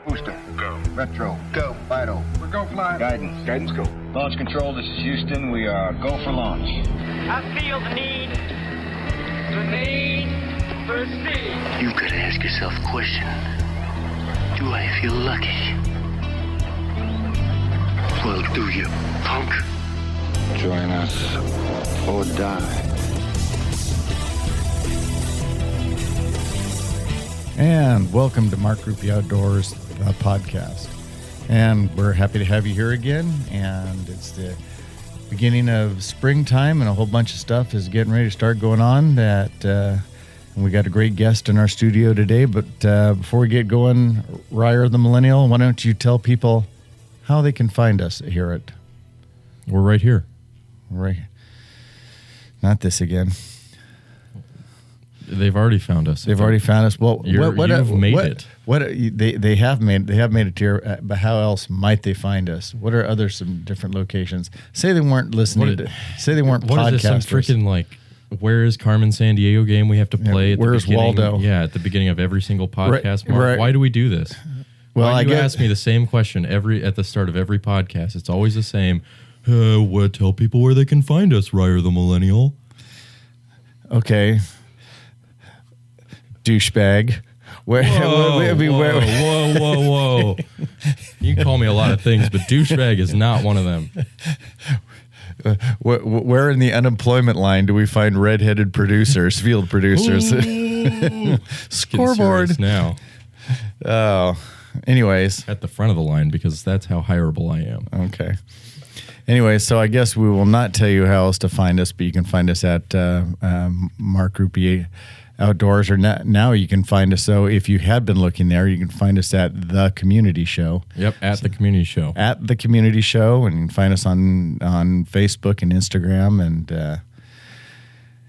Booster. Go. Retro. Go. Vital. We're go flying. Guidance. Guidance, go. Launch control, this is Houston. We are go for launch. I feel the need for speed. You've got to ask yourself a question. Do I feel lucky? Well, do you, punk? Join us or die. And welcome to Mark Ruppy Outdoors podcast. And we're happy to have you here again. And it's the beginning of springtime, and a whole bunch of stuff is getting ready to start going on. And we got a great guest in our studio today. But before we get going, Ryer the Millennial, why don't you tell people how they can find us here at... We're right here. Right. Not this again. They've already found us. They've already found us. Well, you've made it. They have made it here. But how else might they find us? What are some different locations? Say they weren't listening. Say they weren't what podcasters. Is this, some freaking where is Carmen Sandiego game we have to play? Where's Waldo? Yeah, at the beginning of every single podcast. Mark, right. Why do we do this? Well, Why do you ask me the same question at the start of every podcast? It's always the same. Tell people where they can find us, Ryer the Millennial. Okay. Douchebag. Whoa. You can call me a lot of things, but douchebag is not one of them. Where in the unemployment line do we find redheaded producers, field producers? Scoreboard now. Oh, anyways. At the front of the line, because that's how hireable I am. Okay. Anyway, so I guess we will not tell you how else to find us, but you can find us at Mark Ruppy Outdoors, or now you can find us. So if you had been looking there, you can find us at The Community Show. Yep, at The Community Show. At The Community Show, and you can find us on Facebook and Instagram and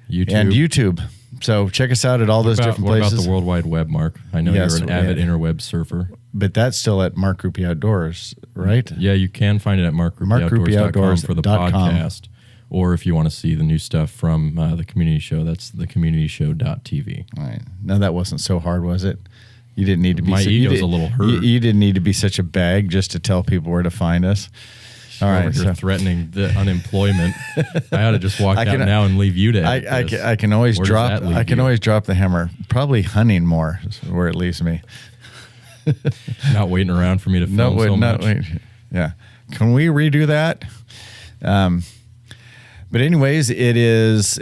YouTube. So check us out at all those different places. What about the World Wide Web, Mark? I know you're an avid interweb surfer. But that's still at Mark Ruppy Outdoors, right? Yeah, you can find it at markruppyoutdoors.com for the podcast. Or if you want to see the new stuff from the community show, that's thecommunityshow.tv. All right. No, that wasn't so hard, was it? You didn't need to be. My ego's a little hurt. You didn't need to be such a bag just to tell people where to find us. All right. You're threatening the unemployment. I ought to just walk out now and leave you to edit this. I can always drop. I can always drop the hammer. Probably hunting more is where it leaves me. Not waiting around for me to film so much. Yeah. Can we redo that? But anyways, it is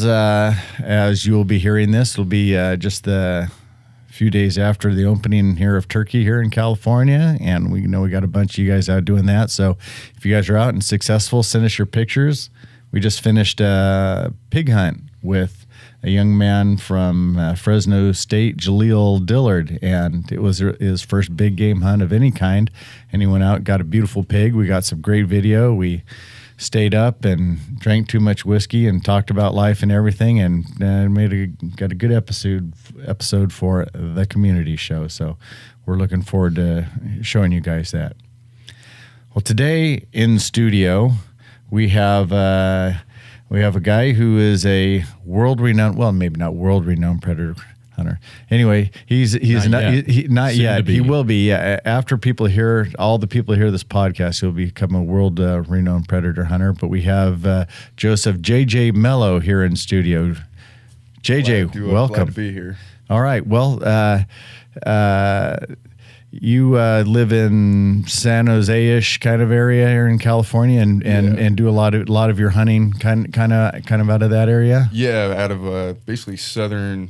as you will be hearing this, it'll be just a few days after the opening here of Turkey here in California, and we know we got a bunch of you guys out doing that. So if you guys are out and successful, send us your pictures. We just finished a pig hunt with a young man from Fresno State, Jaleel Dillard, and it was his first big game hunt of any kind. And he went out, got a beautiful pig. We got some great video. We stayed up and drank too much whiskey and talked about life and everything, and got a good episode for the community show. So we're looking forward to showing you guys that. Well, today in studio we have a guy who is a world-renowned, well, maybe not world-renowned predator hunter. Anyway, he's not yet. He will be. Yeah. After all the people hear this podcast, he'll become a world renowned predator hunter. But we have Joseph JJ Melo here in studio. JJ, welcome. Glad to be here. All right. Well, you live in San Jose-ish kind of area here in California, and do a lot of your hunting kind of out of that area. Yeah, out of basically southern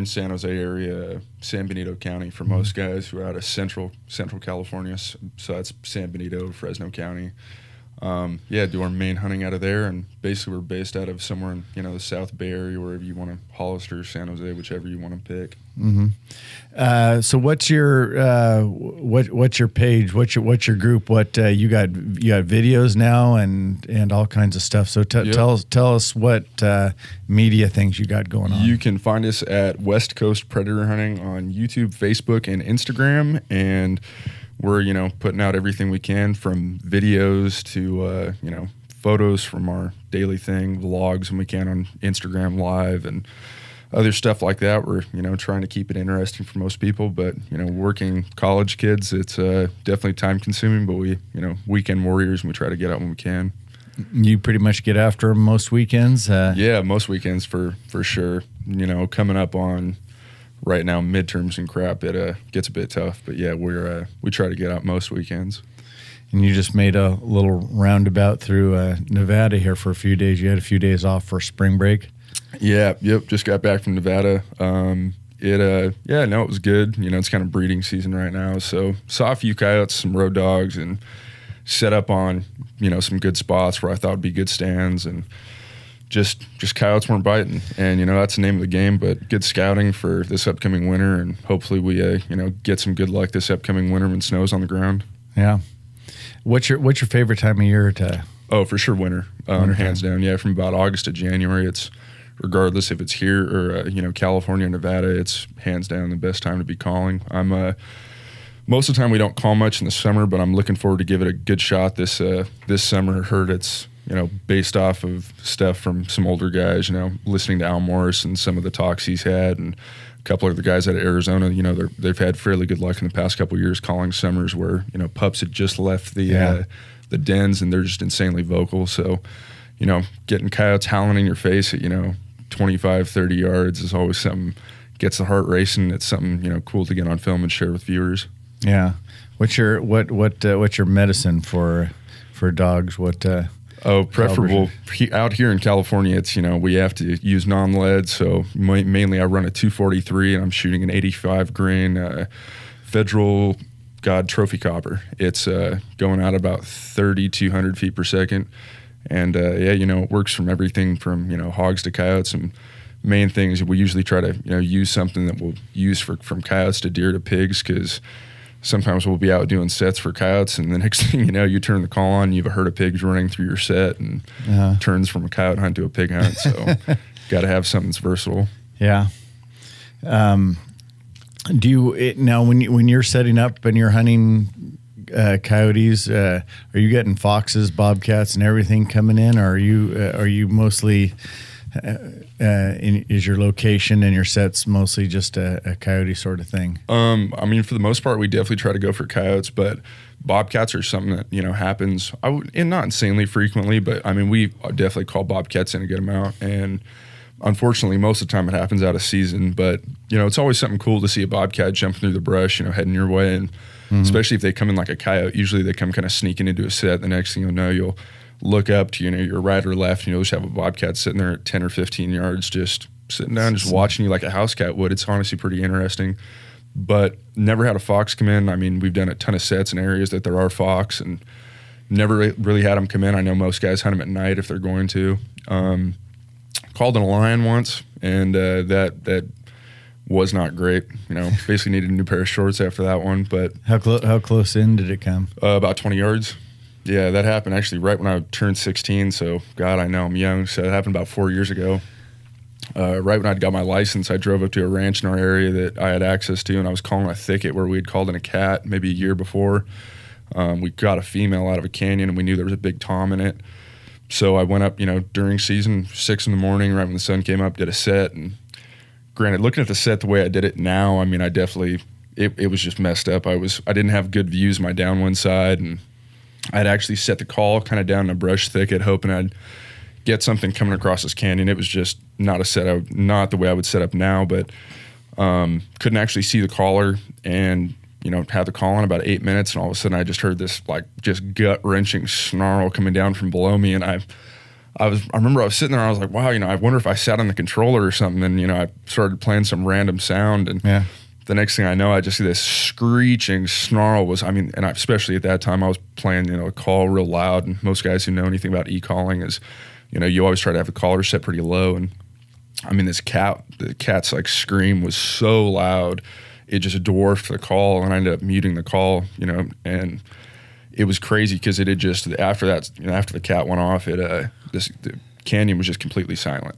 San Jose area, San Benito County for most guys who are out of central California. So that's San Benito, Fresno County. Do our main hunting out of there, and basically we're based out of somewhere in the South Bay Area, wherever you want to, Hollister, San Jose, whichever you want to pick. Mm-hmm. So what's your page? What's your group? What you got videos now and all kinds of stuff. So tell us what media things you got going on. You can find us at West Coast Predator Hunting on YouTube, Facebook, and Instagram, and we're putting out everything we can, from videos to photos from our daily thing, vlogs when we can on Instagram Live, and other stuff like that. We're, trying to keep it interesting for most people, but, working college kids, it's definitely time consuming, but we, weekend warriors, and we try to get out when we can. You pretty much get after them most weekends? Yeah, most weekends for sure. Coming up on right now midterms and crap, it gets a bit tough, but yeah, we try to get out most weekends. And you just made a little roundabout through Nevada here for a few days. You had a few days off for spring break? Yeah, yep. Just got back from Nevada. It was good. It's kind of breeding season right now. So saw a few coyotes, some road dogs, and set up on, some good spots where I thought would be good stands, and just coyotes weren't biting. And, that's the name of the game, but good scouting for this upcoming winter. And hopefully we, get some good luck this upcoming winter when snow's on the ground. Yeah. What's your favorite time of year to? Oh, for sure, winter. Hands down. Yeah, from about August to January, it's regardless if it's here or California or Nevada, it's hands down the best time to be calling. I'm most of the time we don't call much in the summer, but I'm looking forward to give it a good shot this summer. Heard it's based off of stuff from some older guys. Listening to Al Morris and some of the talks he's had, and a couple of the guys out of Arizona, they've had fairly good luck in the past couple of years calling summers where, pups had just left the dens and they're just insanely vocal. So, getting coyotes howling in your face at, 25, 30 yards is always something, gets the heart racing. It's something, cool to get on film and share with viewers. Yeah. What's your medicine for dogs? Preferable out here in California. It's we have to use non-lead, so mainly I run a 243, and I'm shooting an 85 grain federal trophy copper. It's going out about 3,200 feet per second, and it works from everything from hogs to coyotes. And main thing is we usually try to use something that we'll use from coyotes to deer to pigs, because sometimes we'll be out doing sets for coyotes, and the next thing you know, you turn the call on, you have a herd of pigs running through your set, and turns from a coyote hunt to a pig hunt. So got to have something that's versatile. Yeah. Do you now when you're setting up and you're hunting coyotes, are you getting foxes, bobcats, and everything coming in, or are you mostly is your location and your sets mostly just a coyote sort of thing? For the most part, we definitely try to go for coyotes, but bobcats are something that happens. And not insanely frequently, but we definitely call bobcats in a good amount. And unfortunately, most of the time it happens out of season. But it's always something cool to see a bobcat jumping through the brush, heading your way, and especially if they come in like a coyote. Usually they come kind of sneaking into a set. The next thing you'll know, you'll look up to your right or left, and you'll just have a bobcat sitting there at 10 or 15 yards, just sitting down, just watching you like a house cat would. It's honestly pretty interesting. But never had a fox come in. We've done a ton of sets in areas that there are fox, and never really had them come in. I know most guys hunt them at night if they're going to. Called in a lion once, and that was not great. Basically needed a new pair of shorts after that one. But how close in did it come? About 20 yards. Yeah, that happened actually right when I turned 16. So, God, I know I'm young. So it happened about 4 years ago. Right when I'd got my license, I drove up to a ranch in our area that I had access to, and I was calling a thicket where we had called in a cat maybe a year before. We got a female out of a canyon, and we knew there was a big tom in it. So I went up, during season, 6 in the morning, right when the sun came up, did a set. And granted, looking at the set the way I did it now, I definitely, it was just messed up. I didn't have good views of my downwind side, and I'd actually set the call kind of down in a brush thicket, hoping I'd get something coming across this canyon. It was just not not the way I would set up now, but couldn't actually see the caller, and had the call in about 8 minutes, and all of a sudden I just heard this just gut wrenching snarl coming down from below me, and I remember I was sitting there, and I was like, wow, I wonder if I sat on the controller or something. And I started playing some random sound, and the next thing I know, I just see this screeching snarl and especially at that time, I was playing, a call real loud. And most guys who know anything about e-calling is, you always try to have the caller set pretty low. And the cat's scream was so loud, it just dwarfed the call, and I ended up muting the call, and it was crazy because it had just, after that, after the cat went off, the canyon was just completely silent.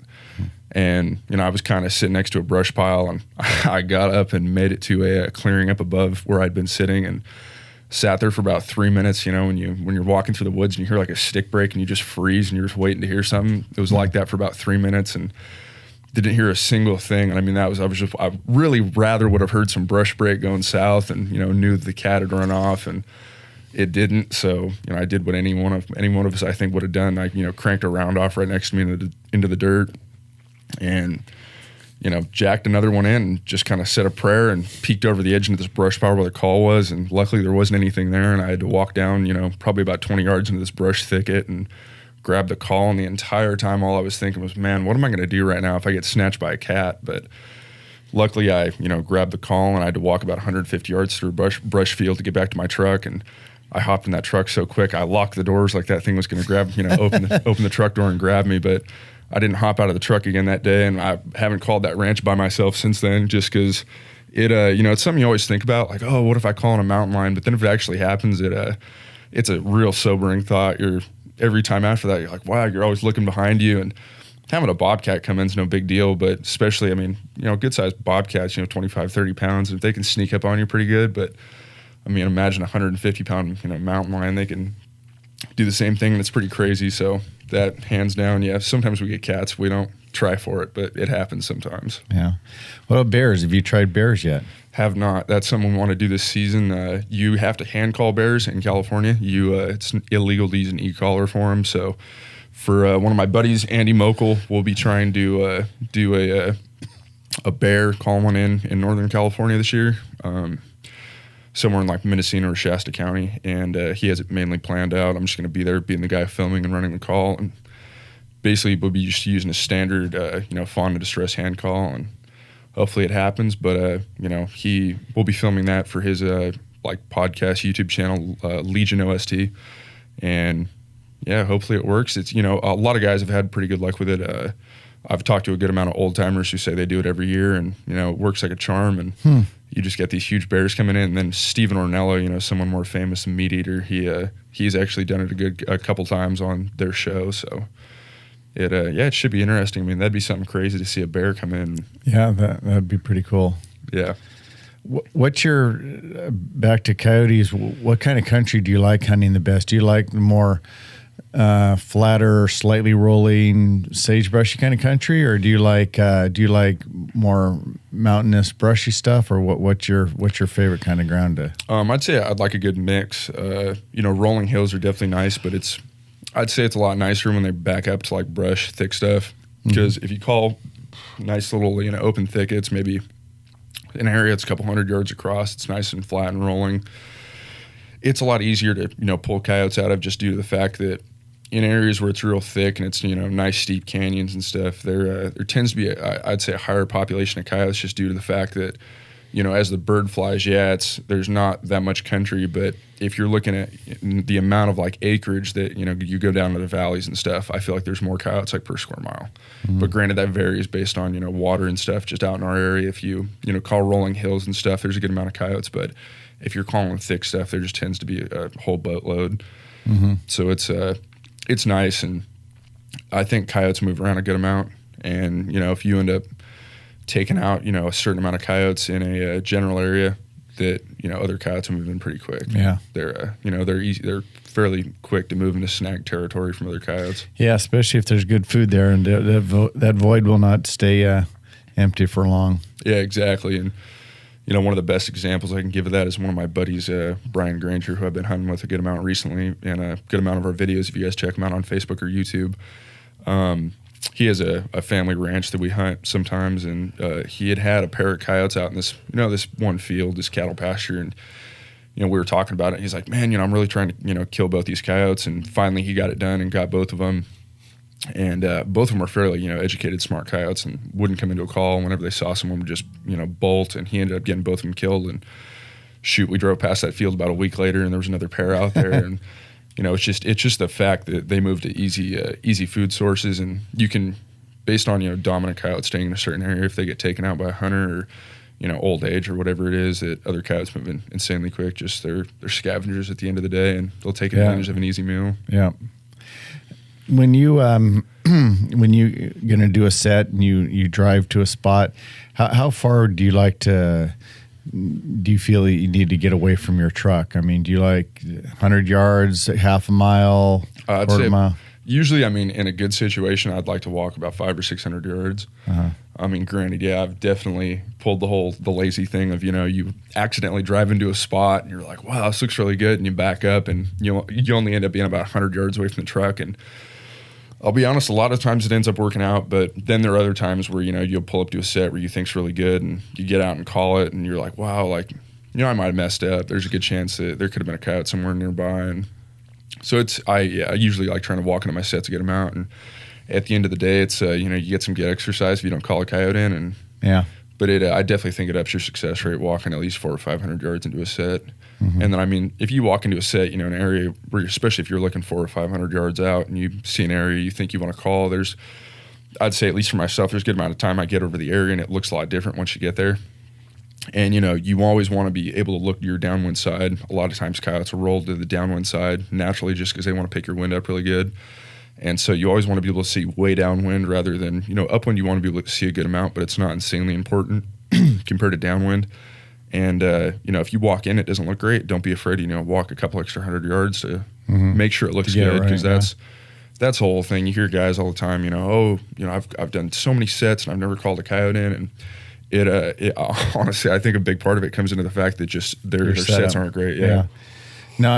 And, I was kind of sitting next to a brush pile, and I got up and made it to a clearing up above where I'd been sitting, and sat there for about 3 minutes. When you're walking through the woods and you hear a stick break and you just freeze and you're just waiting to hear something. It was like that for about 3 minutes. And Didn't hear a single thing. And I mean, I really rather would have heard some brush break going south and, knew the cat had run off, and it didn't. So, I did what any one of us, I think, would have done. I, cranked a round off right next to me into the dirt and, jacked another one in and just kind of said a prayer and peeked over the edge into this brush pile where the call was. And luckily there wasn't anything there. And I had to walk down, probably about 20 yards into this brush thicket and grab the call. And the entire time, all I was thinking was, man, what am I going to do right now if I get snatched by a cat? But luckily I, grabbed the call, and I had to walk about 150 yards through a brush field to get back to my truck. And I hopped in that truck so quick, I locked the doors like that thing was going to grab, open the truck door and grab me. But I didn't hop out of the truck again that day, and I haven't called that ranch by myself since then, just because it's something you always think about, like, oh, what if I call on a mountain lion? But then if it actually happens, it's a real sobering thought. Every time after that, you're like, wow, you're always looking behind you. And having a bobcat come in is no big deal, but especially, I mean, good-sized bobcats, 25, 30 pounds, if they can sneak up on you pretty good. But, I mean, imagine a 150-pound, mountain lion. They can do the same thing, and it's pretty crazy. So that, hands down, yeah, sometimes we get cats. We don't try for it, but it happens sometimes. Yeah. What about bears? Have you tried bears yet? Have not. That's something we want to do this season. You have to hand call bears in California. It's illegal to use an e-collar for them. So for one of my buddies, Andy Mokel, we'll be trying to do a bear call one in Northern California this year, somewhere in like Mendocino or Shasta County. And he has it mainly planned out. I'm just going to be there, being the guy filming and running the call. And basically we'll be just using a standard, fawn to distress hand call, and hopefully it happens. But, he will be filming that for his, podcast YouTube channel, Legion OST. And yeah, hopefully it works. It's, a lot of guys have had pretty good luck with it. I've talked to a good amount of old timers who say they do it every year, and, it works like a charm. And you just get these huge bears coming in. And then Steven Ornello, someone more famous than Meat Eater, he's actually done it a couple times on their show. So it should be interesting. I mean, that'd be something crazy to see a bear come in. Yeah, that'd be pretty cool. Yeah. What's your, back to coyotes, what kind of country do you like hunting the best? Do you like the more flatter, slightly rolling, sagebrushy kind of country, or do you like more mountainous, brushy stuff, or what's your favorite kind of ground to? I'd say I'd like a good mix. Rolling hills are definitely nice, but I'd say it's a lot nicer when they back up to like brush, thick stuff. Because if you call nice little, open thickets, maybe an area that's a couple hundred yards across, it's nice and flat and rolling. It's a lot easier to, pull coyotes out of, just due to the fact that in areas where it's real thick and it's, nice steep canyons and stuff, there tends to be, I'd say, a higher population of coyotes, just due to the fact that, as the bird flies, there's not that much country, but if you're looking at the amount of like acreage that, you go down to the valleys and stuff, I feel like there's more coyotes like per square mile. But granted, that varies based on, water and stuff just out in our area. If you, call rolling hills and stuff, there's a good amount of coyotes, but if you're calling thick stuff, there just tends to be a whole boatload. So it's nice, and I think coyotes move around a good amount. And, if you end up taking out, a certain amount of coyotes in a general area, that, other coyotes move in pretty quick. Yeah. They're, they're easy. They're fairly quick to move into snag territory from other coyotes. Yeah, especially if there's good food there, and that void will not stay empty for long. Yeah, exactly. And, one of the best examples I can give of that is one of my buddies, Brian Granger, who I've been hunting with a good amount recently, and a good amount of our videos, if you guys check him out on Facebook or YouTube. He has a family ranch that we hunt sometimes, and he had a pair of coyotes out in this, this one field, this cattle pasture, and, we were talking about it. He's like, man, I'm really trying to, kill both these coyotes, and finally he got it done and got both of them. And both of them are fairly, educated, smart coyotes, and wouldn't come into a call. Whenever they saw someone, would just, bolt, and he ended up getting both of them killed. And shoot, we drove past that field about a week later, and there was another pair out there, and it's just the fact that they move to easy food sources, and you can, based on, dominant coyotes staying in a certain area, if they get taken out by a hunter or, old age or whatever it is, that other coyotes move in insanely quick. Just they're scavengers at the end of the day, and they'll take advantage of an easy meal. Yeah. When you gonna do a set and you drive to a spot, how far do you like to? Do you feel you need to get away from your truck? I mean, do you like 100 yards, half a mile, I'd quarter say mile? Usually, in a good situation, I'd like to walk about 500 or 600 yards. I mean, granted, yeah, I've definitely pulled the lazy thing of, you accidentally drive into a spot and you're like, wow, this looks really good. And you back up and you only end up being about 100 yards away from the truck. And I'll be honest, a lot of times it ends up working out. But then there are other times where, you'll pull up to a set where you think's really good and you get out and call it and you're like, wow, like, I might have messed up. There's a good chance that there could have been a coyote somewhere nearby. And so I usually like trying to walk into my sets to get them out. And at the end of the day, it's you get some good exercise if you don't call a coyote in, and But I definitely think it ups your success rate walking at least 400 or 500 yards into a set. Mm-hmm. And then I mean, if you walk into a set, an area where, especially if you're looking 400 or 500 yards out, and you see an area you think you want to call, I'd say at least for myself, there's a good amount of time I get over the area, and it looks a lot different once you get there. And you always want to be able to look to your downwind side. A lot of times coyotes will roll to the downwind side naturally just because they want to pick your wind up really good. And so you always want to be able to see way downwind rather than, upwind you want to be able to see a good amount, but it's not insanely important compared to downwind. And, if you walk in, it doesn't look great, don't be afraid to, walk a couple extra 100 yards to make sure it looks good, because that's the whole thing. You hear guys all the time, I've done so many sets and I've never called a coyote in. And it honestly, I think a big part of it comes into the fact that just their sets aren't great. Yeah. No,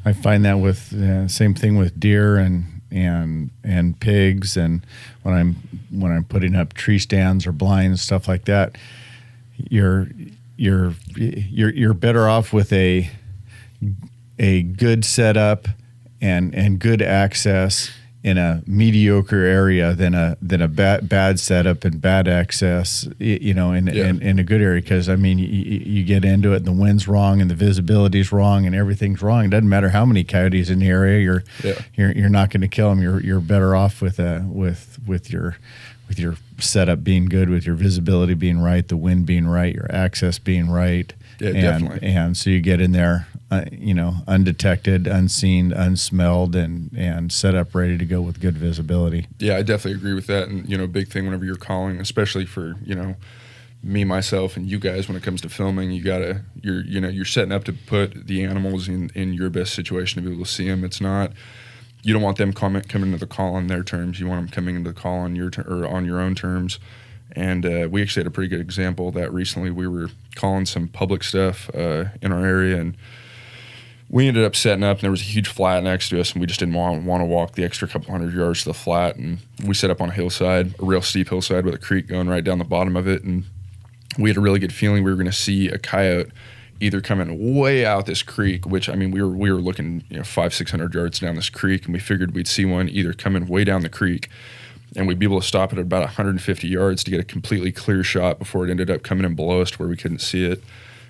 I find that with same thing with deer and pigs, and when I'm putting up tree stands or blinds, stuff like that, you're better off with a good setup and good access in a mediocre area than a bad setup and bad access, in a good area. Because I mean, you get into it and the wind's wrong and the visibility's wrong and everything's wrong. It doesn't matter how many coyotes in the area, you're not going to kill them. You're better off with your setup being good, with your visibility being right, the wind being right, your access being right. Yeah, definitely. And so you get in there, undetected, unseen, unsmelled, and set up ready to go with good visibility. Yeah, I definitely agree with that. And, a big thing whenever you're calling, especially for, me, myself, and you guys, when it comes to filming, you're setting up to put the animals in your best situation to be able to see them. It's not, you don't want them coming into the call on their terms. You want them coming into the call on on your own terms. And we actually had a pretty good example of that recently. We were calling some public stuff in our area, and we ended up setting up, and there was a huge flat next to us, and we just didn't want to walk the extra couple hundred yards to the flat. And we set up on a hillside, a real steep hillside with a creek going right down the bottom of it. And we had a really good feeling we were going to see a coyote either coming way out this creek, which, I mean, we were looking 500-600 yards down this creek, and we figured we'd see one either coming way down the creek, and we'd be able to stop it at about 150 yards to get a completely clear shot before it ended up coming in below us to where we couldn't see it.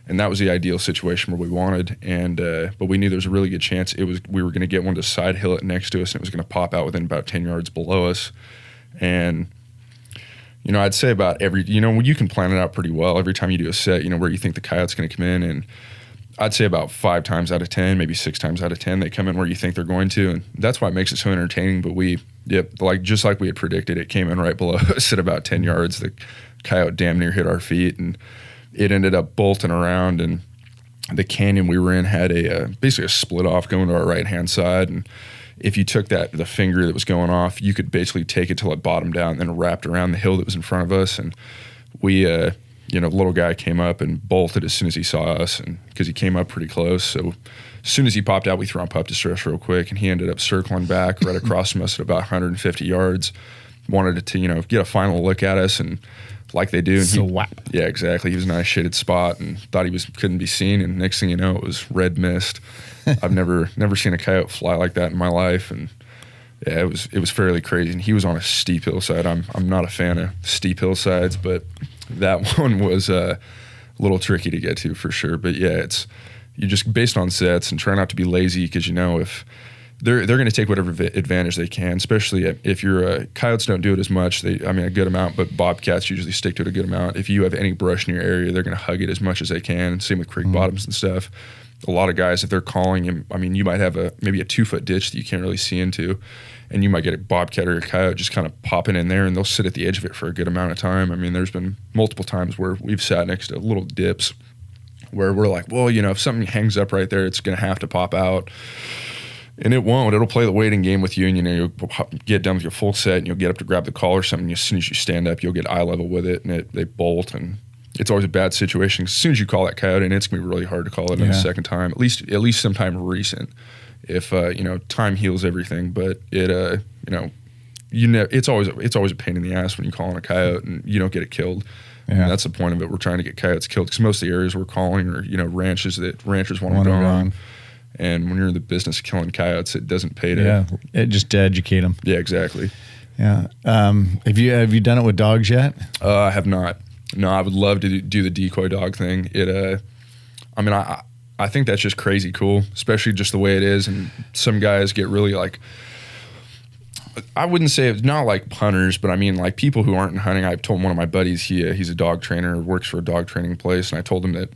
And that was the ideal situation where we wanted. And but we knew there was a really good chance we were going to get one to side hill it next to us, and it was going to pop out within about 10 yards below us. And I'd say about you can plan it out pretty well every time you do a set, where you think the coyote's going to come in. And I'd say about 5 times out of 10, maybe 6 times out of 10, they come in where you think they're going to. And that's why it makes it so entertaining. But just like we had predicted, it came in right below us at about 10 yards. The coyote damn near hit our feet, and it ended up bolting around. And the canyon we were in had basically a split off going to our right-hand side. And if you took the finger that was going off, you could basically take it till it bottomed out and then wrapped around the hill that was in front of us. And we, the little guy came up and bolted as soon as he saw us, and because he came up pretty close. So as soon as he popped out, we threw him pup distress real quick, and he ended up circling back right across from us at about 150 yards. Wanted to, get a final look at us, and like they do. And yeah, exactly. He was in a nice shaded spot and thought couldn't be seen, and next thing you know, it was red mist. I've never seen a coyote fly like that in my life, and yeah, it was fairly crazy. And he was on a steep hillside. I'm not a fan of steep hillsides, but that one was a little tricky to get to for sure. But yeah, you just based on sets and try not to be lazy, because if they're going to take whatever advantage they can, especially if coyotes don't do it as much. A good amount, but bobcats usually stick to it a good amount. If you have any brush in your area, they're going to hug it as much as they can. Same with creek bottoms and stuff. A lot of guys, if they're calling him, you might have maybe a 2-foot ditch that you can't really see into, and you might get a bobcat or a coyote just kind of popping in there, and they'll sit at the edge of it for a good amount of time. There's been multiple times where we've sat next to little dips where we're like, well, if something hangs up right there, it's going to have to pop out. And it won't. It'll play the waiting game with you, and you'll get done with your full set, and you'll get up to grab the call or something. And as soon as you stand up, you'll get eye level with it, and they bolt. And it's always a bad situation. As soon as you call that coyote, and it's gonna be really hard to call it in a second time. At least sometime recent, if time heals everything. But it it's always a pain in the ass when you call on a coyote and you don't get it killed. Yeah. And that's the point of it. We're trying to get coyotes killed because most of the areas we're calling are ranches that ranchers want to go on. And when you're in the business of killing coyotes, it doesn't pay to. Yeah, just to educate them. Yeah, exactly. Yeah. Have you done it with dogs yet? I have not. No, I would love to do the decoy dog thing. I think that's just crazy cool, especially just the way it is. And some guys get really like, I wouldn't say it's not like punters, but I mean like people who aren't in hunting. I told one of my buddies, he's a dog trainer, works for a dog training place, and I told him that,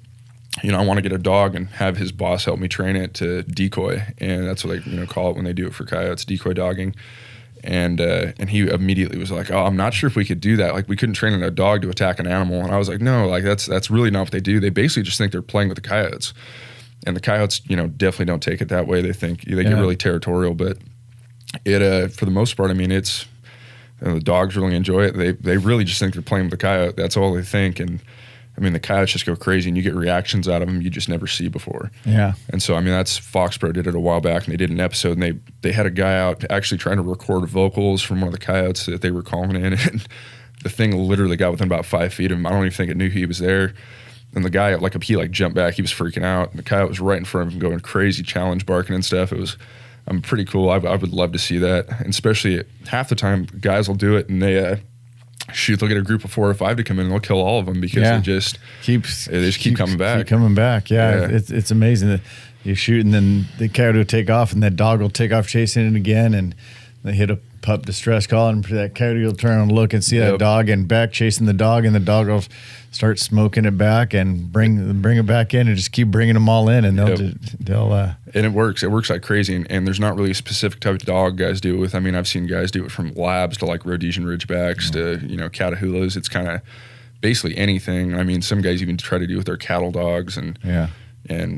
I want to get a dog and have his boss help me train it to decoy, and that's what they call it when they do it for coyotes, decoy dogging. And he immediately was like, "Oh, I'm not sure if we could do that. Like, we couldn't train a dog to attack an animal." And I was like, "No, like that's really not what they do. They basically just think they're playing with the coyotes, and the coyotes, definitely don't take it that way. They think they get really territorial, but it for the most part, I mean, it's the dogs really enjoy it. They really just think they're playing with the coyote. That's all they think, and." I mean, the coyotes just go crazy, and you get reactions out of them you just never see before. Yeah. And so, I mean, that's Foxborough did it a while back, and they did an episode, and they had a guy out actually trying to record vocals from one of the coyotes that they were calling in, and the thing literally got within about 5 feet of him. I don't even think it knew he was there. And the guy, he jumped back. He was freaking out, and the coyote was right in front of him going crazy, challenge barking and stuff. It was pretty cool. I would love to see that, and especially half the time, guys will do it, and they'll get a group of 4 or 5 to come in and they'll kill all of them because they just keep coming back. Keep coming back. Yeah. It's amazing that you shoot and then the coyote will take off and that dog will take off chasing it again, and they hit a pup distress call, and that coyote will turn and look and see that dog and back chasing the dog, and the dog will start smoking it back and bring it back in and just keep bringing them all in, and they'll and it works like crazy, and there's not really a specific type of dog guys do it with. I mean, I've seen guys do it from labs to like Rhodesian Ridgebacks to Catahoulas. It's kind of basically anything. I mean, some guys even try to do it with their cattle dogs, and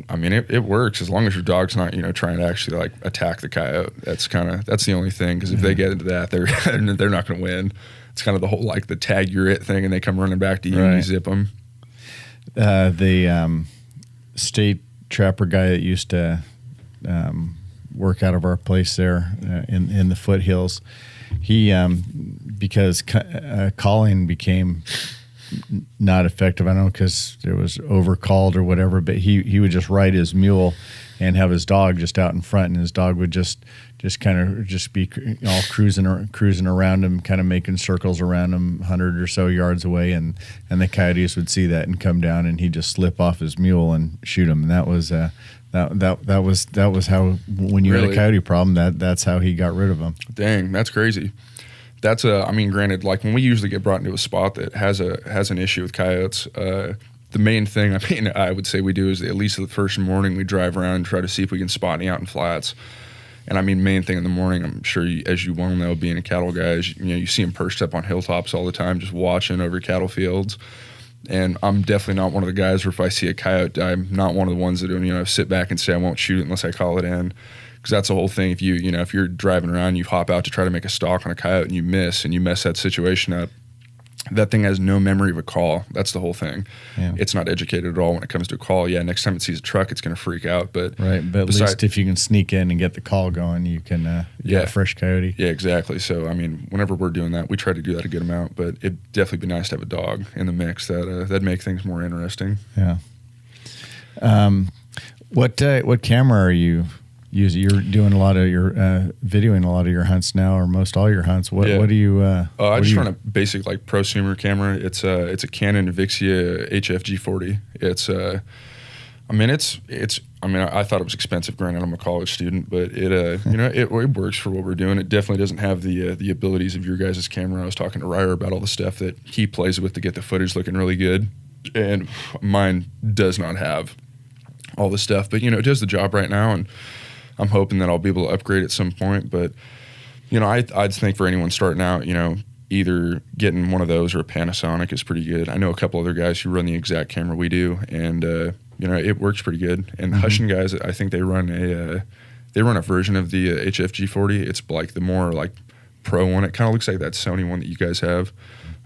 I mean, it works as long as your dog's not trying to actually like attack the coyote. That's the only thing, because if they get into that, they're not going to win. It's kind of the whole like the tag you're it thing, and they come running back to you and you zip them. The state trapper guy that used to work out of our place there in the foothills, he because calling became not effective. I don't know, because it was overcalled or whatever, but he would just ride his mule and have his dog just out in front, and his dog would just kind of just be all cruising around him, kind of making circles around him 100 or so yards away, and the coyotes would see that and come down, and he'd just slip off his mule and shoot him. And that was that was how, when you had a coyote problem, that's how he got rid of them. Dang, that's crazy. That's I mean, granted, like when we usually get brought into a spot that has an issue with coyotes, the main thing I would say we do is at least the first morning we drive around and try to see if we can spot any out in flats. And I mean, main thing in the morning, I'm sure as you well know, being a cattle guy, is, you see them perched up on hilltops all the time, just watching over cattle fields. And I'm definitely not one of the guys where if I see a coyote, I'm not one of the ones that sit back and say I won't shoot it unless I call it in. Because that's the whole thing. If if you're driving around, you hop out to try to make a stalk on a coyote and you mess that situation up, that thing has no memory of a call. That's the whole thing. Yeah. It's not educated at all when it comes to a call. Yeah, next time it sees a truck, it's going to freak out. But at least if you can sneak in and get the call going, you can get a fresh coyote. Yeah, exactly. So, I mean, whenever we're doing that, we try to do that a good amount. But it'd definitely be nice to have a dog in the mix. That'd make things more interesting. Yeah. What camera are you using? You're doing a lot of your videoing a lot of your hunts now, or most all your hunts. What do you? I just run a basic like prosumer camera. It's a Canon Vixia HF-G40. I thought it was expensive. Granted, I'm a college student, but it works for what we're doing. It definitely doesn't have the abilities of your guys' camera. I was talking to Ryer about all the stuff that he plays with to get the footage looking really good, and mine does not have all the stuff. But it does the job right now, and I'm hoping that I'll be able to upgrade at some point. But I'd think for anyone starting out, either getting one of those or a Panasonic is pretty good. I know a couple other guys who run the exact camera we do, and it works pretty good. And Hushin guys, I think they run they run a version of the HFG40. It's like the more like pro one. It kind of looks like that Sony one that you guys have,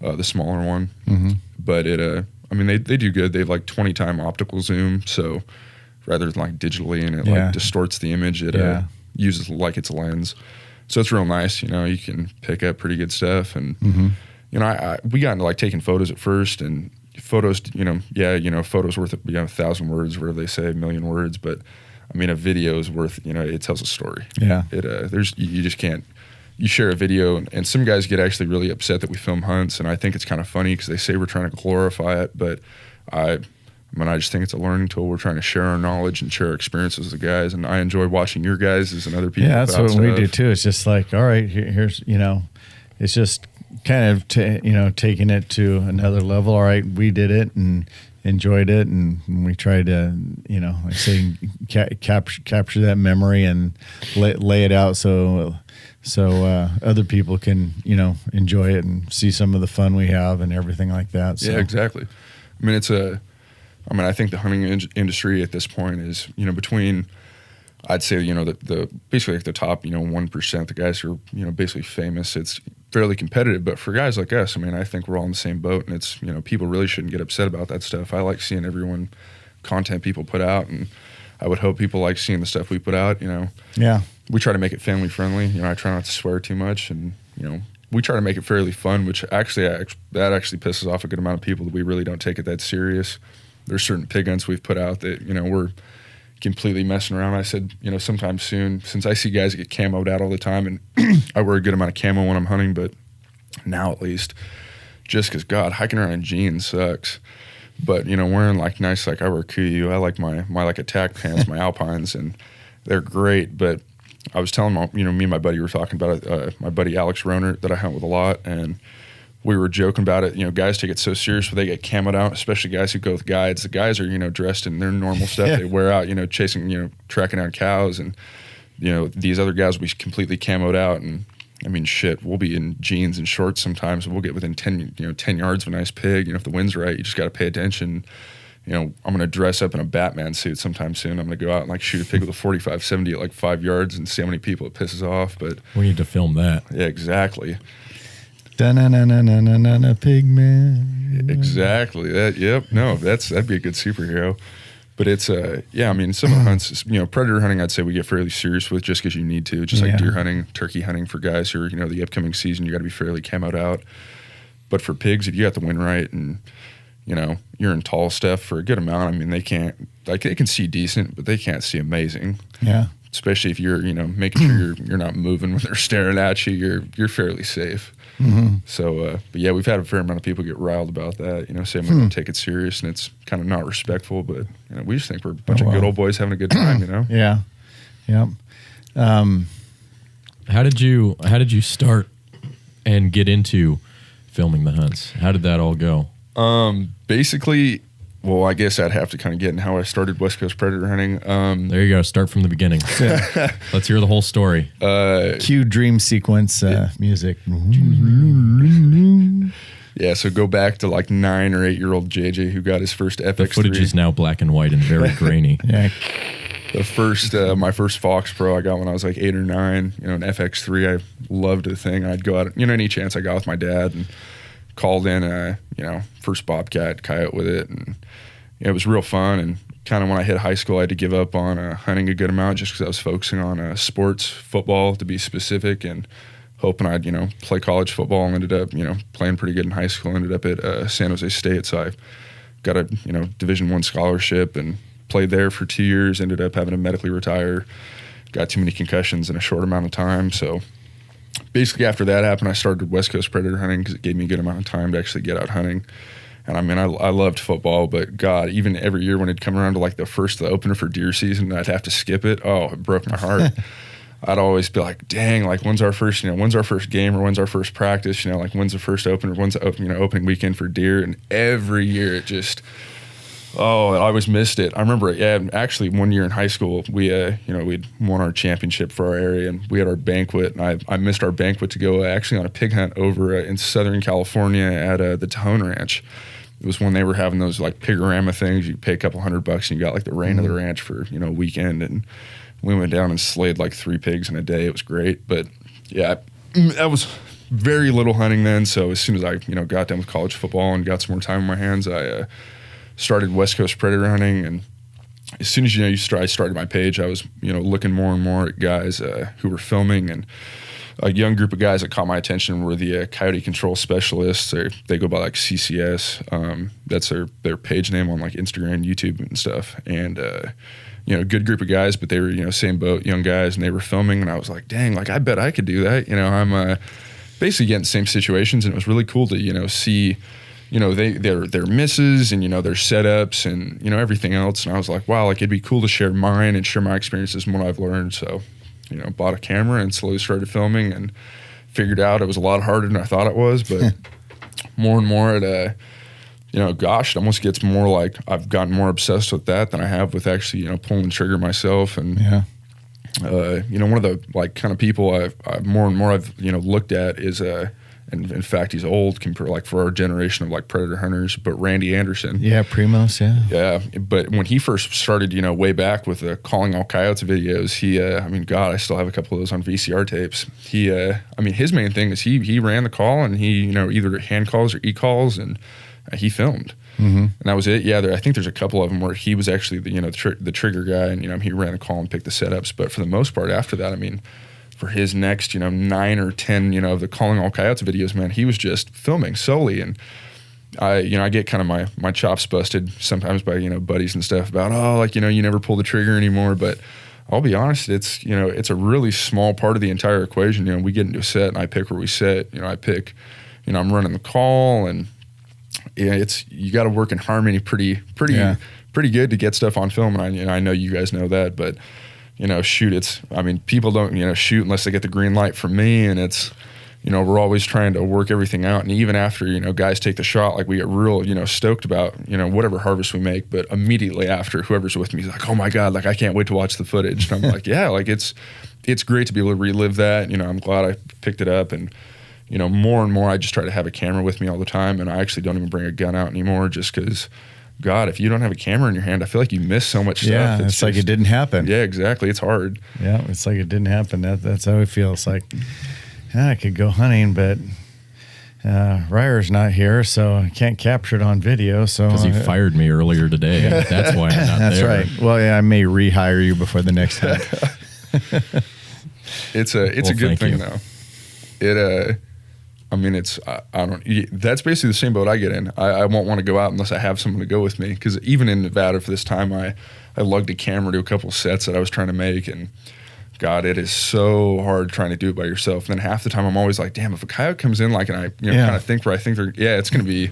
the smaller one. Mm-hmm. But I mean, they do good. They have like 20-time optical zoom, so rather than like digitally, and it like distorts the image, it uses like its lens. So it's real nice. You know, you can pick up pretty good stuff. And, you know, we got into like taking photos at first, and photos, photos worth 1,000 words, whatever they say, 1,000,000 words. But I mean, a video is worth, it tells a story. Yeah. You just can't. You share a video, and some guys get actually really upset that we film hunts, and I think it's kind of funny because they say we're trying to glorify it, but I just think it's a learning tool. We're trying to share our knowledge and share our experiences as guys, and I enjoy watching your guys' and other people. Yeah, that's what we do too. It's just like, all right, here's, it's just kind of, taking it to another level. All right, we did it and enjoyed it, and we tried to, like I say, capture that memory and lay it out so other people can, enjoy it and see some of the fun we have and everything like that. So. Yeah, exactly. I mean, I think the hunting industry at this point is, between, I'd say, the basically like the top, 1%, the guys who are, basically famous. It's fairly competitive, but for guys like us, I mean, I think we're all in the same boat, and it's, people really shouldn't get upset about that stuff. I like seeing content people put out, and I would hope people like seeing the stuff we put out, Yeah. We try to make it family friendly. I try not to swear too much, and, we try to make it fairly fun, which actually pisses off a good amount of people that we really don't take it that serious. There's certain pig hunts we've put out that, we're completely messing around. I said, sometime soon, since I see guys get camoed out all the time, and I wear a good amount of camo when I'm hunting, but now at least, just because, God, hiking around in jeans sucks. But, wearing like nice, like I wear Kuiu, I like my like attack pants, my Alpines, and they're great. But I was telling me and my buddy were talking about it, my buddy Alex Roner that I hunt with a lot, and we were joking about it. Guys take it so serious when they get camoed out, especially guys who go with guides. The guys are, dressed in their normal stuff. They wear out, chasing, tracking down cows, and, these other guys will be completely camoed out. And I mean, shit, we'll be in jeans and shorts sometimes, and we'll get within 10 yards of a nice pig. If the wind's right, you just got to pay attention. I'm going to dress up in a Batman suit sometime soon. I'm going to go out and like shoot a pig with a 45-70 at like 5 yards and see how many people it pisses off. But we need to film that. Yeah, exactly. Da-na-na-na-na-na-na, pig man. Exactly. That'd be a good superhero. But it's some of the hunts, predator hunting, I'd say we get fairly serious with just because you need to. Just like deer hunting, turkey hunting for guys who are, the upcoming season, you got to be fairly camoed out. But for pigs, if you got the wind right and you're in tall stuff for a good amount, I mean, they can see decent, but they can't see amazing. Yeah. Especially if you're, making sure you're not moving when they're staring at you, you're fairly safe. Mm-hmm. So, but yeah, we've had a fair amount of people get riled about that, saying we don't take it serious and it's kind of not respectful, but we just think we're a bunch of good old boys having a good time, Yeah. Yep. How did you start and get into filming the hunts? How did that all go? Basically, well, I guess I'd have to kind of get in how I started West Coast predator hunting. There you go. Start from the beginning. Let's hear the whole story. Cue dream sequence music. Yeah, so go back to like 9 or 8 year old JJ who got his first FX3. The footage is now black and white and very grainy. Yeah. The first, my first Fox Pro I got when I was like 8 or 9. An FX3. I loved the thing. I'd go out, any chance I got with my dad, and called in first bobcat coyote with it, and it was real fun. And kind of when I hit high school, I had to give up on hunting a good amount just because I was focusing on sports, football to be specific, and hoping I'd play college football. And ended up playing pretty good in high school. Ended up at San Jose State, so I got a Division I scholarship and played there for 2 years. Ended up having to medically retire. Got too many concussions in a short amount of time, so basically after that happened, I started West Coast predator hunting because it gave me a good amount of time to actually get out hunting. And I mean, I loved football, but God, even every year when it'd come around to like the opener for deer season, I'd have to skip it. Oh, it broke my heart. I'd always be like, dang, like when's our first game, or when's our first practice? Like when's the first opener? When's the opening weekend for deer? And every year it just, I always missed it. I remember, actually one year in high school, we'd won our championship for our area, and we had our banquet, and I missed our banquet to go actually on a pig hunt over in Southern California at the Tajon Ranch. It was when they were having those like pigorama things. You pay a couple $100 and you got like the rain of the ranch for, you know, a weekend. And we went down and slayed like 3 pigs in a day. It was great. But yeah, I was very little hunting then. So as soon as I, you know, got done with college football and got some more time on my hands, I started West Coast predator hunting. And as soon as, you know, I started my page, I was, you know, looking more and more at guys who were filming. And a young group of guys that caught my attention were the coyote control specialists. They go by like CCS. That's their page name on like Instagram, YouTube, and stuff. And you know, good group of guys, but they were, you know, same boat, young guys, and they were filming. And I was like, dang, like I bet I could do that. You know, I'm basically getting the same situations, and it was really cool to, you know, see, you know, their misses and, you know, their setups and, you know, everything else. And I was like, wow, like it'd be cool to share mine and share my experiences and what I've learned. So, you know, bought a camera and slowly started filming and figured out it was a lot harder than I thought it was. But more and more it, you know, gosh, it almost gets more like I've gotten more obsessed with that than I have with actually, you know, pulling the trigger myself. And, you know, one of the like kind of people I've more and more I've, you know, looked at is, and in fact, he's old compared like for our generation of like predator hunters, but Randy Anderson. Yeah, Primos, yeah. Yeah, but when he first started, you know, way back with the Calling All Coyotes videos, he, I mean, God, I still have a couple of those on VCR tapes. He, I mean, his main thing is he ran the call and he, you know, either hand calls or e-calls, and he filmed. And that was it. Yeah, I think there's a couple of them where he was actually the, you know, the trigger guy, and, you know, he ran the call and picked the setups. But for the most part, after that, I mean, for his next, you know, 9 or 10, you know, of the Calling All Coyotes videos, man, he was just filming solely. And I, you know, I get kind of my chops busted sometimes by, you know, buddies and stuff about, oh, like, you know, you never pull the trigger anymore. But I'll be honest, it's, you know, it's a really small part of the entire equation. You know, we get into a set and I pick where we sit. You know, I pick, you know, I'm running the call, and yeah, it's, you got to work in harmony pretty good to get stuff on film. And I know you guys know that, but, you know, shoot, I mean, people don't, you know, shoot unless they get the green light from me. And it's, you know, we're always trying to work everything out. And even after, you know, guys take the shot, like we get real, you know, stoked about, you know, whatever harvest we make. But immediately after, whoever's with me is like, oh my God, like I can't wait to watch the footage. And I'm like, yeah, like it's great to be able to relive that. You know, I'm glad I picked it up. And, you know, more and more, I just try to have a camera with me all the time. And I actually don't even bring a gun out anymore, just because, God, if you don't have a camera in your hand, I feel like you miss so much stuff. Yeah, it's like it didn't happen. Yeah, exactly. It's hard. Yeah, it's like it didn't happen. That's how it feels. Like, I could go hunting, but Ryer's not here, so I can't capture it on video. So because he fired me earlier today. That's why I'm not That's there. right. Well, yeah, I may rehire you before the next hunt. It's a good thing, though. It I mean, it's, I don't, that's basically the same boat I get in. I won't want to go out unless I have someone to go with me. Because even in Nevada for this time, I lugged a camera to a couple of sets that I was trying to make. And God, it is so hard trying to do it by yourself. And then half the time I'm always like, damn, if a coyote comes in, like, and I, you know, kind of think where I think they're, it's going to be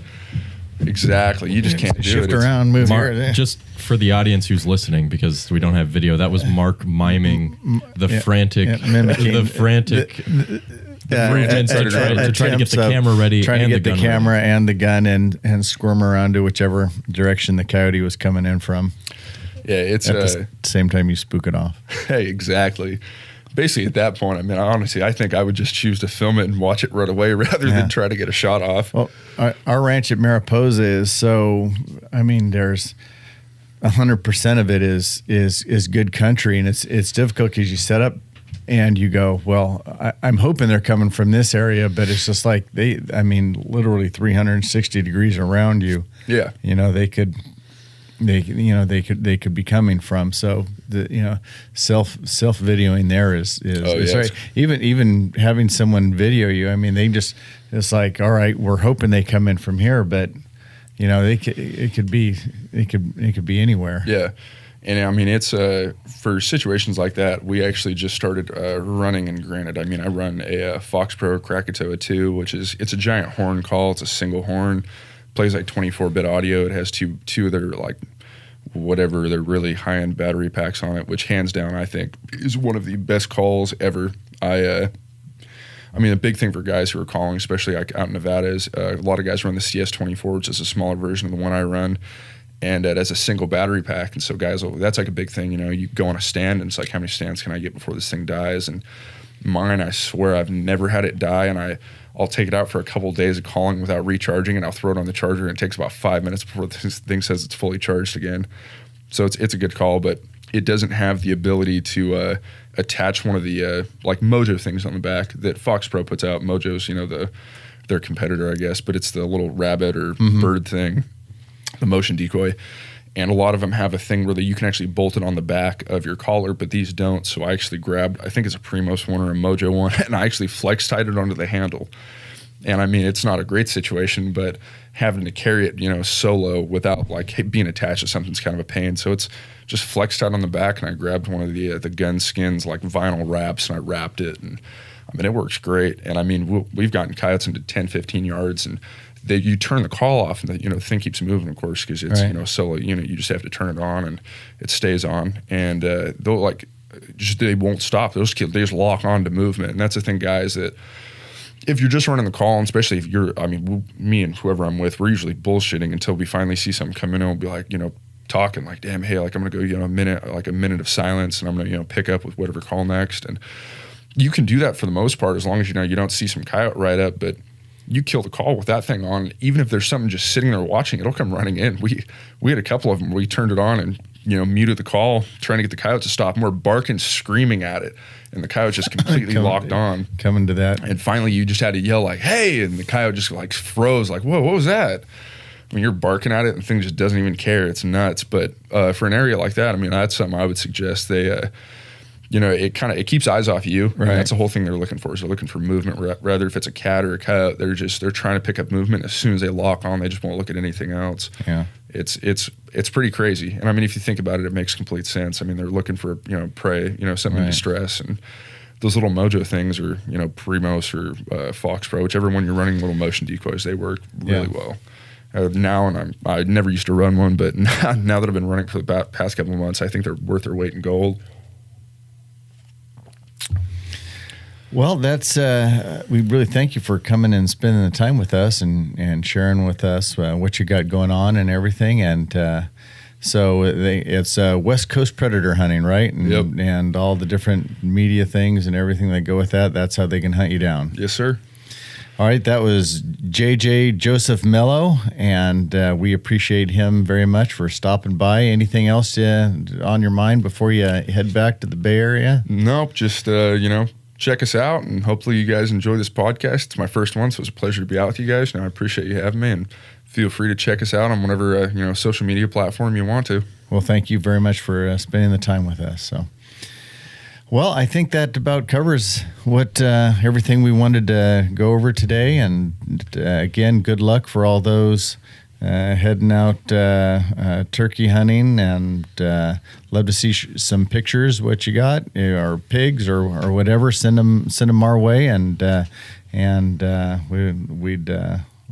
exactly. You just can't do it. Shift around, move here. Just for the audience who's listening, because we don't have video, that was Mark miming the frantic, mimicking the frantic. Movements to try to get the camera ready, trying to get the camera and the gun and squirm around to whichever direction the coyote was coming in from. Yeah, it's at the same time you spook it off. Hey, exactly. Basically, at that point, I mean, honestly, I think I would just choose to film it and watch it right away rather than try to get a shot off. Well, our ranch at Mariposa is so. I mean, there's 100% of it is good country, and it's difficult because you set up. And you go, well, I'm hoping they're coming from this area, but it's just like literally 360 degrees around you. Yeah, you know, they could be coming from. So the, you know, self videoing there is right. Even having someone video you, I mean, it's like, all right, we're hoping they come in from here, but you know, it could be anywhere. Yeah. And I mean, it's for situations like that, we actually just started running. And granted, I mean, I run a Fox Pro Krakatoa 2, which it's a giant horn call. It's a single horn, plays like 24-bit audio. It has two of their like whatever their really high-end battery packs on it, which hands down I think is one of the best calls ever. I mean, a big thing for guys who are calling, especially like out in Nevada, is a lot of guys run the CS24, which is a smaller version of the one I run. And it has a single battery pack. And so guys, that's like a big thing. You know, you go on a stand and it's like, how many stands can I get before this thing dies? And Mine, I swear I've never had it die, and I'll take it out for a couple of days of calling without recharging, and I'll throw it on the charger, and it takes about 5 minutes before this thing says it's fully charged again. So it's a good call, but it doesn't have the ability to attach one of the like Mojo things on the back that Fox Pro puts out. Mojo's, their competitor, I guess, but it's the little rabbit or bird thing, the motion decoy. And a lot of them have a thing where you can actually bolt it on the back of your collar, but these don't. So I actually grabbed, I think it's a Primos one or a Mojo one, and I actually flex tied it onto the handle. And I mean, it's not a great situation, but having to carry it, solo without like being attached to something's kind of a pain. So it's just flexed out on the back, and I grabbed one of the gun skins, like vinyl wraps, and I wrapped it. And I mean, it works great. And I mean, we've gotten coyotes into 10, 15 yards, and you turn the call off, and the thing keeps moving, of course, because it's right. solo unit. You just have to turn it on, and it stays on. And they won't stop. They just lock on to movement. And that's the thing, guys, that if you're just running the call, and especially if me and whoever I'm with, we're usually bullshitting until we finally see something come in, and we'll be like, talking like, damn, hey, like I'm gonna go, a minute of silence, and I'm gonna, pick up with whatever call next. And you can do that for the most part as long as you don't see some coyote right up, but you kill the call with that thing on. Even if there's something just sitting there watching, it'll come running in. We had a couple of them where we turned it on and muted the call, trying to get the coyote to stop, and we're barking, screaming at it, and the coyote just completely locked on. Coming to that, and finally you just had to yell like, "Hey!" and the coyote just like froze, like, "Whoa, what was that?" I mean, you're barking at it, and the thing just doesn't even care. It's nuts. But for an area like that, I mean, that's something I would suggest they. It keeps eyes off you. Right. And that's the whole thing they're looking for. Is they're looking for movement. Rather if it's a cat or a coyote, they're trying to pick up movement. As soon as they lock on, they just won't look at anything else. Yeah, it's pretty crazy. And I mean, if you think about it, it makes complete sense. I mean, they're looking for prey, something in distress, and those little Mojo things, or Primos or Fox Pro, whichever one you're running, little motion decoys, they work really well. Now, and I never used to run one, but now that I've been running for the past couple of months, I think they're worth their weight in gold. Well, that's we really thank you for coming and spending the time with us and sharing with us what you got going on and everything. And so it's West Coast predator hunting, right? And, yep. And all the different media things and everything that go with that. That's how they can hunt you down. Yes, sir. All right, that was JJ Joseph Melo, and we appreciate him very much for stopping by. Anything else on your mind before you head back to the Bay Area? Nope, just check us out, and hopefully you guys enjoy this podcast. It's my first one, so it's a pleasure to be out with you guys. And I appreciate you having me, and feel free to check us out on whatever social media platform you want to. Well, thank you very much for spending the time with us. So, well, I think that about covers what everything we wanted to go over today. And again, good luck for all those heading out turkey hunting, and love to see some pictures what you got, or pigs or whatever. Send them our way, and we'd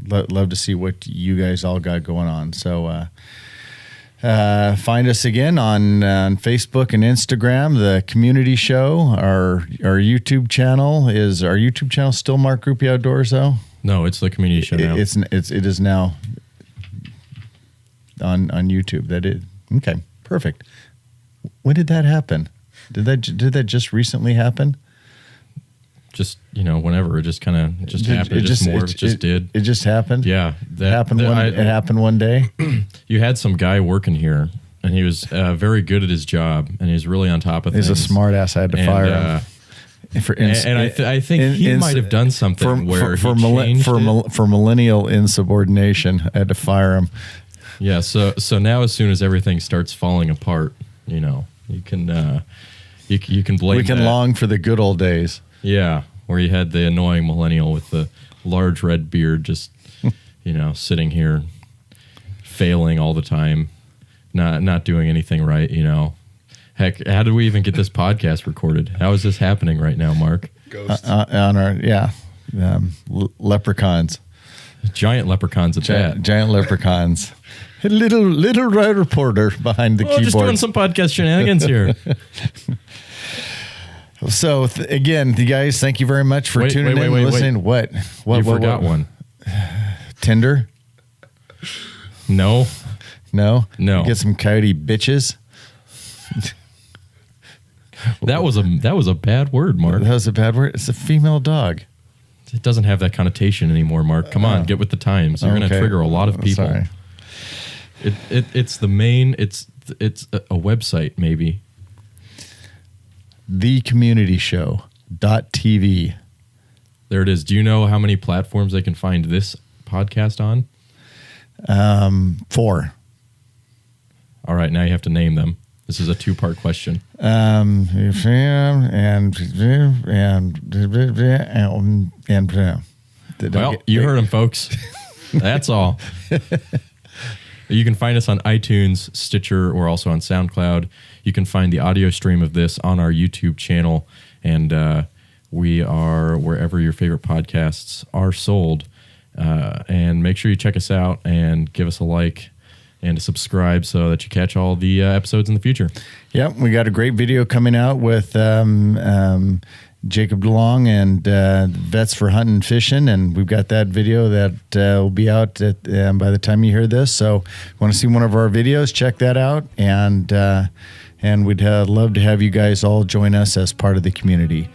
love to see what you guys all got going on. So find us again on Facebook and Instagram, the Community Show. Our YouTube channel is still Mark Groupie Outdoors though? No, it's the Community Show now. It is now on YouTube. That is okay. Perfect. When did that happen? Did that just recently happen? Just whenever, it just kind of happened. It just did. It just happened. Yeah, it happened one day. You had some guy working here, and he was very good at his job, and he was really on top of things. He's a smart ass. I had to fire him. I think he might have done something for millennial insubordination. I had to fire him. Yeah, so now as soon as everything starts falling apart, you can blame. We can long for the good old days. Yeah, where you had the annoying millennial with the large red beard, just sitting here, failing all the time, not doing anything right. Heck, how did we even get this podcast recorded? How is this happening right now, Mark? Ghosts. On our leprechauns. Giant leprechauns at that. Giant leprechauns. A little reporter behind the keyboard. Just doing some podcast shenanigans here. So again, you guys, thank you very much for tuning in and listening. What? You forgot one. Tinder? No. You get some coyote bitches. That was a bad word, Mark. That was a bad word. It's a female dog. It doesn't have that connotation anymore, Mark. Come on, get with the times. You're going to trigger a lot of people. Sorry. It's the main. It's a website maybe. TheCommunityShow.tv. There it is. Do you know how many platforms they can find this podcast on? 4. All right, now you have to name them. This is a 2-part question. And Well, you heard them, folks. That's all. You can find us on iTunes, Stitcher, or also on SoundCloud. You can find the audio stream of this on our YouTube channel, and we are wherever your favorite podcasts are sold. And make sure you check us out and give us a like and to subscribe so that you catch all the episodes in the future. Yep, we got a great video coming out with Jacob DeLong and Vets for Hunting and Fishing, and we've got that video that will be out by the time you hear this. So if you want to see one of our videos, check that out, and we'd love to have you guys all join us as part of the community.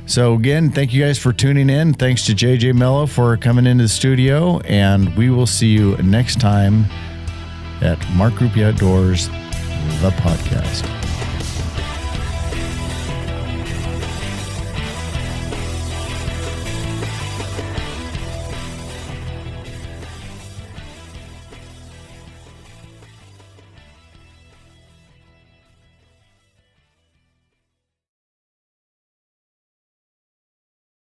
So again, thank you guys for tuning in. Thanks to JJ Melo for coming into the studio, and we will see you next time at Mark Groupie Outdoors, the podcast.